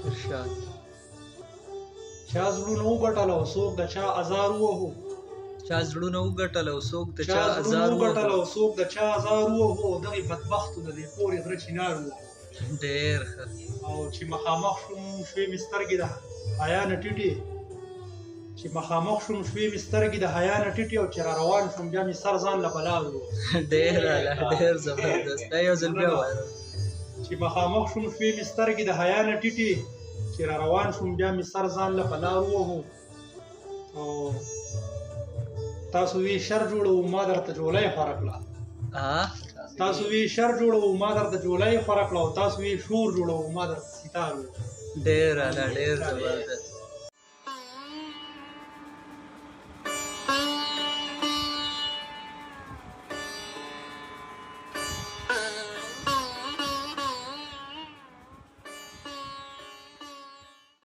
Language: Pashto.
ارشاد. چا زړونه وګټل او څوک د چا ازار ووهو. چا زړونه وګټل او څوک د چا چا زړونه ازار وګټل ووهو. او څوک د چا ازار ووهو. دغې بدبختو د دې پورې غره چینار وو. ډېر ښه. او چې مخامخ شوم شوې مې سترګې د حیا نه ټیټې. چې مخامخ شوم شوې مې سترګې د حیا نه ټیټې او چې را روان شوم بیا مې سر ځان له بلا وو. ډېر اعلی، ډېر زبردست. دا یو ځل بیا ووایه. چې مخامخ شوم شوې مې سترګې د حیا نه ټیټې. چې را روان شوم بیا مې سر ځان له بلا ووهو. او تاسو وی شر جوړو ما درته جولۍ خوره کړه. تاسو وی شر جوړو ما درته جولۍ خوره کړه او تاسو وی شور جوړو ما درته سیتار وو. ډېر اعلی، ډېر زبردست.